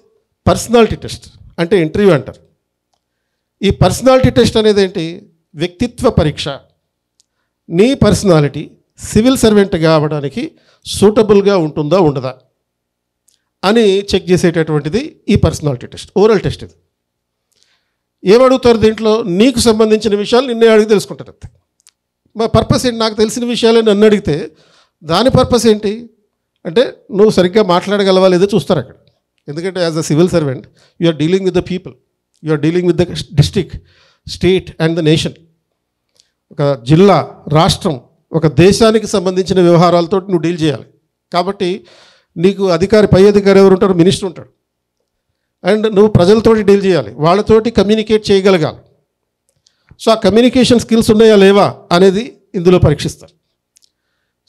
పర్సనాలిటీ టెస్ట్, అంటే ఇంటర్వ్యూ అంటారు. ఈ పర్సనాలిటీ టెస్ట్ అనేది ఏంటి? వ్యక్తిత్వ పరీక్ష. నీ పర్సనాలిటీ సివిల్ సర్వెంట్గా అవ్వడానికి సూటబుల్గా ఉంటుందా ఉండదా అని చెక్ చేసేటటువంటిది ఈ పర్సనాలిటీ టెస్ట్, ఓరల్ టెస్ట్. ఇది ఏమడుగుతారు దీంట్లో? నీకు సంబంధించిన విషయాలు నిన్నే అడిగి తెలుసుకుంటారు. అంతే. మా పర్పస్ ఏంటి? నాకు తెలిసిన విషయాలు నన్ను అడిగితే దాని పర్పస్ ఏంటి అంటే, నువ్వు సరిగ్గా మాట్లాడగలవా లేదో చూస్తారు అక్కడ. ఎందుకంటే as a civil servant you are dealing with the people, you are dealing with the district, state and the nation. ఒక జిల్లా, రాష్ట్రం, ఒక దేశానికి సంబంధించిన వ్యవహారాలతో నువ్వు డీల్ చేయాలి. కాబట్టి నీకు పై అధికారి ఎవరు ఉంటారు? మినిస్టర్ ఉంటాడు. అండ్ నువ్వు ప్రజలతోటి డీల్ చేయాలి, వాళ్ళతోటి కమ్యూనికేట్ చేయగలగాలి. సో ఆ కమ్యూనికేషన్ స్కిల్స్ ఉన్నాయా లేవా అనేది ఇందులో పరీక్షిస్తారు.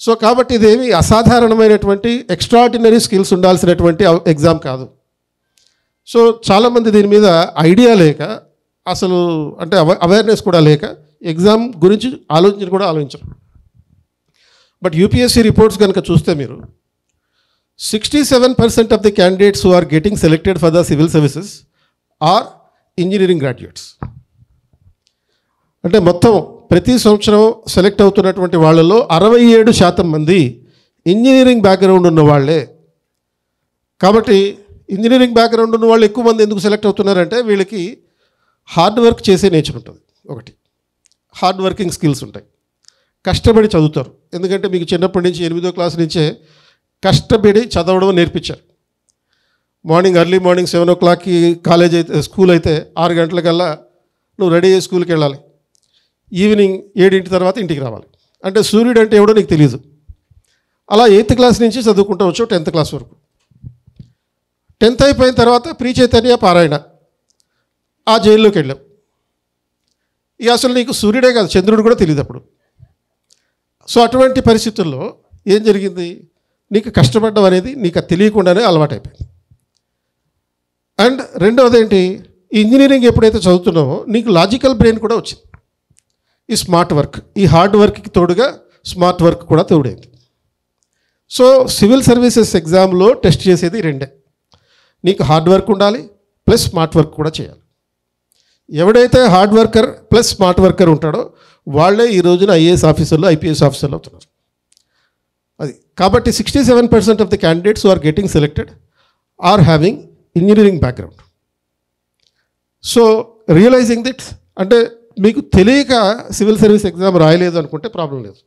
సో కాబట్టి ఇదేమి అసాధారణమైనటువంటి ఎక్స్ట్రాడినరీ స్కిల్స్ ఉండాల్సినటువంటి ఎగ్జామ్ కాదు. సో చాలామంది దీని మీద ఐడియా లేక, అసలు అంటే అవేర్నెస్ కూడా లేక ఎగ్జామ్ గురించి ఆలోచించరు. బట్ UPSC రిపోర్ట్స్ కనుక చూస్తే మీరు 67% of the candidates who are getting selected for the civil services are engineering graduates. అంటే మొత్తం ప్రతి సంవత్సరం సెలెక్ట్ అవుతున్నటువంటి వాళ్ళలో 67% మంది ఇంజనీరింగ్ బ్యాక్గ్రౌండ్ ఉన్న వాళ్ళే. కాబట్టి ఇంజనీరింగ్ బ్యాక్గ్రౌండ్ ఉన్న వాళ్ళు ఎక్కువ మంది ఎందుకు సెలెక్ట్ అవుతున్నారంటే, వీళ్ళకి హార్డ్ వర్క్ చేసే నేచర్ ఉంటుంది. ఒకటి హార్డ్ వర్కింగ్ స్కిల్స్ ఉంటాయి, కష్టపడి చదువుతారు. ఎందుకంటే మీకు చిన్నప్పటి నుంచి 8వ క్లాస్ నుంచే కష్టపడి చదవడం నేర్పించారు. ఎర్లీ మార్నింగ్ 7 o'clockకి కాలేజ్ అయితే, స్కూల్ అయితే 6 గంటలకల్లా నువ్వు రెడీ అయ్యి స్కూల్కి వెళ్ళాలి, ఈవినింగ్ 7 తర్వాత ఇంటికి రావాలి. అంటే సూర్యుడు అంటే ఎవడో నీకు తెలియదు. అలా 8th క్లాస్ నుంచి చదువుకుంటూ వచ్చు 10th క్లాస్ వరకు. 10th అయిపోయిన తర్వాత ప్రీ చైతన్య పారాయణ, ఆ జైల్లోకి వెళ్ళాం. ఇక అసలు నీకు సూర్యుడే కాదు, చంద్రుడు కూడా తెలియదు అప్పుడు. సో అటువంటి పరిస్థితుల్లో ఏం జరిగింది, నీకు కష్టపడడం అనేది నీకు తెలియకుండానే అలవాటైపోయింది. అండ్ రెండవది ఏంటి, ఈ ఇంజనీరింగ్ ఎప్పుడైతే చదువుతున్నావో నీకు లాజికల్ బ్రెయిన్ కూడా వచ్చింది. ఈ స్మార్ట్ వర్క్, ఈ హార్డ్ వర్క్కి తోడుగా స్మార్ట్ వర్క్ కూడా తోడైంది. సో సివిల్ సర్వీసెస్ ఎగ్జామ్లో టెస్ట్ చేసేది రెండే, నీకు హార్డ్ వర్క్ ఉండాలి ప్లస్ స్మార్ట్ వర్క్ కూడా చేయాలి. ఎవడైతే hard worker plus smart worker ఉంటాడో వాళ్ళే ఈ రోజున ఐఏఎస్ ఆఫీసర్లు, ఐపీఎస్ ఆఫీసర్లు అవుతున్నారు. అది కాబట్టి 67% of the candidates who are getting selected are having engineering background. So realizing that, అంటే మీకు తెలియక సివిల్ సర్వీస్ ఎగ్జామ్ రాయలేదు అనుకుంటే ప్రాబ్లం లేదు,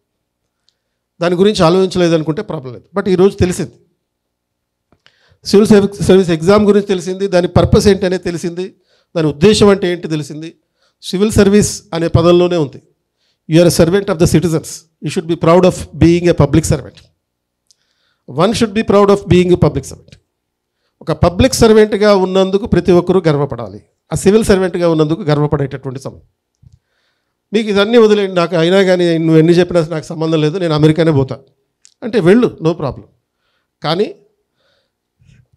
దాని గురించి ఆలోచించలేదు అనుకుంటే ప్రాబ్లం లేదు. బట్ ఈరోజు తెలిసింది, సివిల్ సర్వీస్ ఎగ్జామ్ గురించి తెలిసింది, దాని పర్పస్ ఏంటి అనేది తెలిసింది, దాని ఉద్దేశం అంటే ఏంటి తెలిసింది. సివిల్ సర్వీస్ అనే పదంలోనే ఉంది, you are a servant of the citizens, you should be proud of being a public servant. One should be proud of being a public servant. ఒక పబ్లిక్ సర్వెంట్గా ఉన్నందుకు ప్రతి ఒక్కరూ గర్వపడాలి. ఆ సివిల్ సర్వెంట్గా ఉన్నందుకు గర్వపడేటటువంటి సమయం. మీకు ఇదన్నీ వదిలేండి, నాకు అయినా కానీ నువ్వు ఎన్ని చెప్పినా నాకు సంబంధం లేదు, నేను అమెరికానే పోతా అంటే వెళ్ళు, నో ప్రాబ్లం. కానీ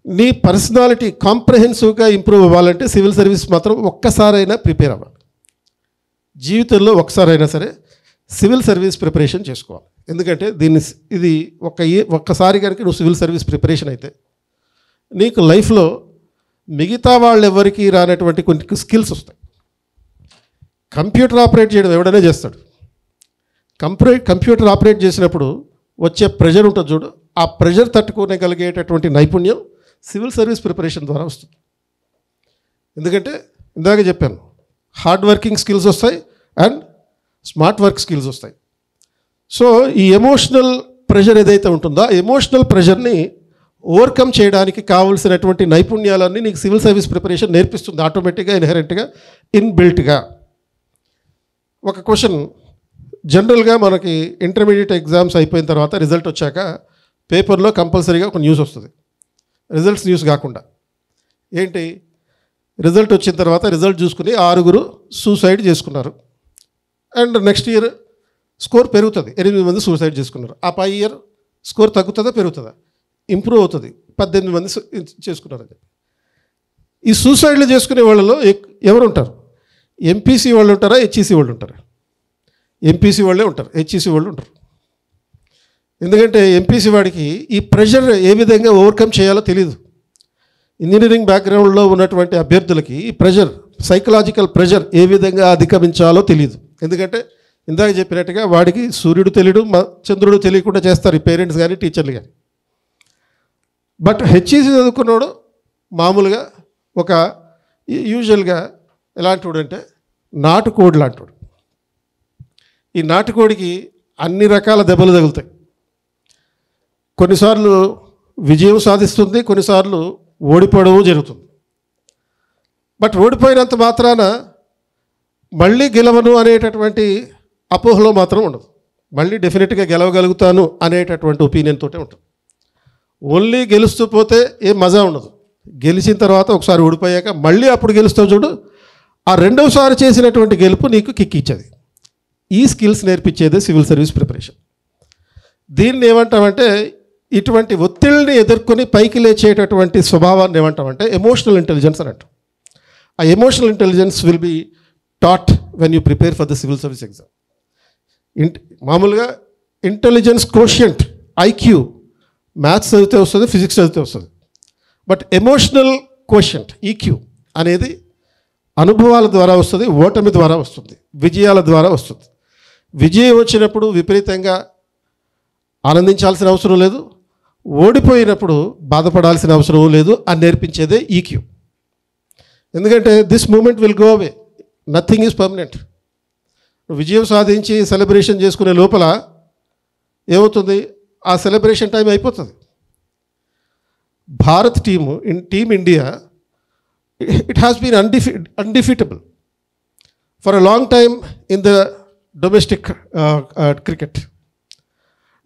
నీ పర్సనాలిటీ కాంప్రహెన్సివ్గా ఇంప్రూవ్ అవ్వాలంటే సివిల్ సర్వీస్ మాత్రం ఒక్కసారైనా ప్రిపేర్ అవ్వాలి. జీవితంలో ఒక్కసారైనా సరే సివిల్ సర్వీస్ ప్రిపరేషన్ చేసుకోవాలి. ఎందుకంటే ఇది ఒక్కసారి కనుక నువ్వు సివిల్ సర్వీస్ ప్రిపరేషన్ అయితే నీకు లైఫ్లో మిగతా వాళ్ళు ఎవరికి రానటువంటి కొన్ని స్కిల్స్ వస్తాయి. కంప్యూటర్ ఆపరేట్ చేయడం ఎవడైనా చేస్తాడు. కంప్యూటర్ ఆపరేట్ చేసినప్పుడు వచ్చే ప్రెషర్ ఉంటుంది చూడు, ఆ ప్రెషర్ తట్టుకోగలిగేటటువంటి నైపుణ్యం సివిల్ సర్వీస్ ప్రిపరేషన్ ద్వారా వస్తుంది. ఎందుకంటే ఇందాక చెప్పాను, హార్డ్ వర్కింగ్ స్కిల్స్ వస్తాయి అండ్ స్మార్ట్ వర్క్ స్కిల్స్ వస్తాయి. సో ఈ ఎమోషనల్ ప్రెషర్ ఏదైతే ఉంటుందో ఆ ఎమోషనల్ ప్రెషర్ని ఓవర్కమ్ చేయడానికి కావాల్సినటువంటి నైపుణ్యాలన్నీ నీకు సివిల్ సర్వీస్ ప్రిపరేషన్ నేర్పిస్తుంది, ఆటోమేటిక్గా, ఇన్హెరెంట్గా, ఇన్బిల్ట్గా. ఒక క్వశ్చన్, జనరల్గా మనకి ఇంటర్మీడియట్ ఎగ్జామ్స్ అయిపోయిన తర్వాత రిజల్ట్ వచ్చాక పేపర్లో కంపల్సరీగా ఒక న్యూస్ వస్తుంది, రిజల్ట్స్ న్యూస్ కాకుండా. ఏంటి, రిజల్ట్ వచ్చిన తర్వాత రిజల్ట్ చూసుకుని 6 సూసైడ్ చేసుకున్నారు, అండ్ నెక్స్ట్ ఇయర్ స్కోర్ పెరుగుతుంది, 8 మంది సూసైడ్ చేసుకున్నారు. ఆ పై ఇయర్ స్కోర్ తగ్గుతుందా పెరుగుతుందా? ఇంప్రూవ్ అవుతుంది, 18 మంది చేసుకున్నారని చెప్పి. ఈ సూసైడ్లు చేసుకునే వాళ్ళలో ఎవరు ఉంటారు? ఎంపీసీ వాళ్ళు ఉంటారా, హెచ్ఈసీ వాళ్ళు ఉంటారా? ఎంపీసీ వాళ్ళే ఉంటారు, హెచ్ఈసీ వాళ్ళు ఉంటారు. ఎందుకంటే ఎంపీసీ వాడికి ఈ ప్రెషర్ ఏ విధంగా ఓవర్కమ్ చేయాలో తెలియదు. ఇంజనీరింగ్ బ్యాక్గ్రౌండ్లో ఉన్నటువంటి అభ్యర్థులకి ఈ ప్రెషర్, సైకలాజికల్ ప్రెషర్ ఏ విధంగా అధిగమించాలో తెలియదు. ఎందుకంటే ఇందాక చెప్పినట్టుగా వాడికి సూర్యుడు తెలియడు, చంద్రుడు తెలియకుండా చేస్తారు ఈ పేరెంట్స్ కానీ టీచర్లు కానీ. బట్ హెచ్ఈసీ చదువుకున్నాడు మామూలుగా ఒక యూజువల్గా ఎలాంటి వాడు అంటే నాటుకోడి లాంటి వాడు. ఈ నాటుకోడికి అన్ని రకాల దెబ్బలు తగులుతాయి. కొన్నిసార్లు విజయం సాధిస్తుంది, కొన్నిసార్లు ఓడిపోవడం జరుగుతుంది. బట్ ఓడిపోయినంత మాత్రాన మళ్ళీ గెలవను అనేటటువంటి అపోహలో మాత్రం ఉండదు. మళ్ళీ డెఫినెట్గా గెలవగలుగుతాను అనేటటువంటి ఒపీనియన్ తోటే ఉంటుంది. ఓన్లీ గెలుస్తూ పోతే ఏం మజా ఉండదు. గెలిచిన తర్వాత ఒకసారి ఓడిపోయాక మళ్ళీ అప్పుడు గెలుస్తావు చూడు, ఆ రెండవసారి చేసినటువంటి గెలుపు నీకు కిక్ ఇచ్చేది. ఈ స్కిల్స్ నేర్పించేదే సివిల్ సర్వీస్ ప్రిపరేషన్. దీన్ని ఏమంటామంటే, ఇటువంటి ఒత్తిడిని ఎదుర్కొని పైకి లేచేటటువంటి స్వభావాన్ని ఏమంటామంటే ఎమోషనల్ ఇంటెలిజెన్స్ అని అంటాం. ఆ emotional intelligence will be taught when you prepare for the civil service exam. మామూలుగా ఇంటెలిజెన్స్ కోషియంట్, ఐక్యూ, మ్యాథ్స్ చదివితే వస్తుంది, ఫిజిక్స్ చదివితే వస్తుంది. బట్ ఎమోషనల్ కోషియంట్, ఈక్యూ అనేది అనుభవాల ద్వారా వస్తుంది, ఓటమి ద్వారా వస్తుంది, విజయాల ద్వారా వస్తుంది. విజయం వచ్చినప్పుడు విపరీతంగా ఆనందించాల్సిన అవసరం లేదు, ఓడిపోయినప్పుడు బాధపడాల్సిన అవసరం లేదు అని నేర్పించేదే ఈక్యూ. ఎందుకంటే this moment will go away, nothing is permanent. విజయం సాధించి సెలబ్రేషన్ చేసుకునే లోపల ఏమవుతుంది, ఆ సెలబ్రేషన్ టైం అయిపోతుంది. Bharat team India, it has been undefeatable. For a long time in the domestic cricket.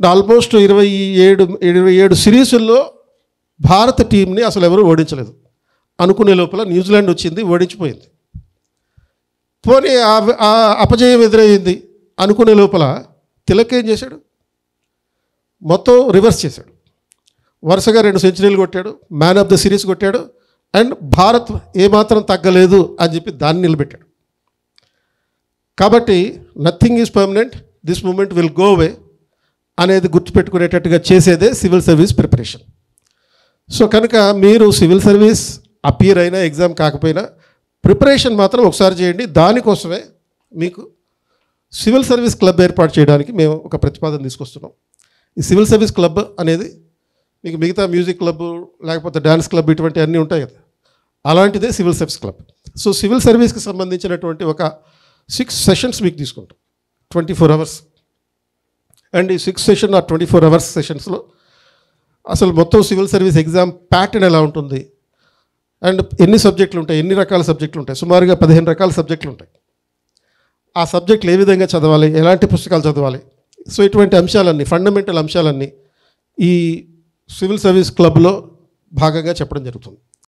Almost 27 సిరీసుల్లో భారత టీంని అసలు ఎవరు ఓడించలేదు. అనుకునే లోపల న్యూజిలాండ్ వచ్చింది, ఓడించిపోయింది. పోనీ ఆ అపజయం ఎదురయ్యింది అనుకునే లోపల తిలక్ ఏం చేశాడు? మొత్తం రివర్స్ చేశాడు. వరుసగా 2 సెంచరీలు కొట్టాడు, మ్యాన్ ఆఫ్ ద సిరీస్ కొట్టాడు, అండ్ భారత్ ఏమాత్రం తగ్గలేదు అని చెప్పి దాన్ని నిలబెట్టాడు. కాబట్టి nothing is permanent, this moment will go away అనేది గుర్తుపెట్టుకునేటట్టుగా చేసేదే సివిల్ సర్వీస్ ప్రిపరేషన్. సో కనుక మీరు సివిల్ సర్వీస్ అపియర్ అయినా ఎగ్జామ్ కాకపోయినా ప్రిపరేషన్ మాత్రం ఒకసారి చేయండి. దానికోసమే మీకు సివిల్ సర్వీస్ క్లబ్ ఏర్పాటు చేయడానికి మేము ఒక ప్రతిపాదన తీసుకొస్తున్నాం. ఈ సివిల్ సర్వీస్ క్లబ్ అనేది మీకు మిగతా మ్యూజిక్ క్లబ్ లేకపోతే డ్యాన్స్ క్లబ్ ఇటువంటి అన్నీ ఉంటాయి కదా, అలాంటిదే civil service club. So civil సర్వీస్కి సంబంధించినటువంటి ఒక 6 సెషన్స్ మీకు తీసుకుంటాం, 24 అవర్స్. అండ్ ఈ 6 సెషన్ ఆ 24 అవర్స్ సెషన్స్లో అసలు మొత్తం సివిల్ సర్వీస్ ఎగ్జామ్ ప్యాటర్న్ ఎలా ఉంటుంది, అండ్ ఎన్ని సబ్జెక్టులు ఉంటాయి, ఎన్ని రకాల సబ్జెక్టులు ఉంటాయి, సుమారుగా 15 రకాల సబ్జెక్టులు ఉంటాయి. ఆ సబ్జెక్టులు ఏ విధంగా చదవాలి, ఎలాంటి పుస్తకాలు చదవాలి, సో ఇటువంటి అంశాలన్నీ, ఫండమెంటల్ అంశాలన్నీ ఈ సివిల్ సర్వీస్ క్లబ్లో భాగంగా చెప్పడం జరుగుతుంది.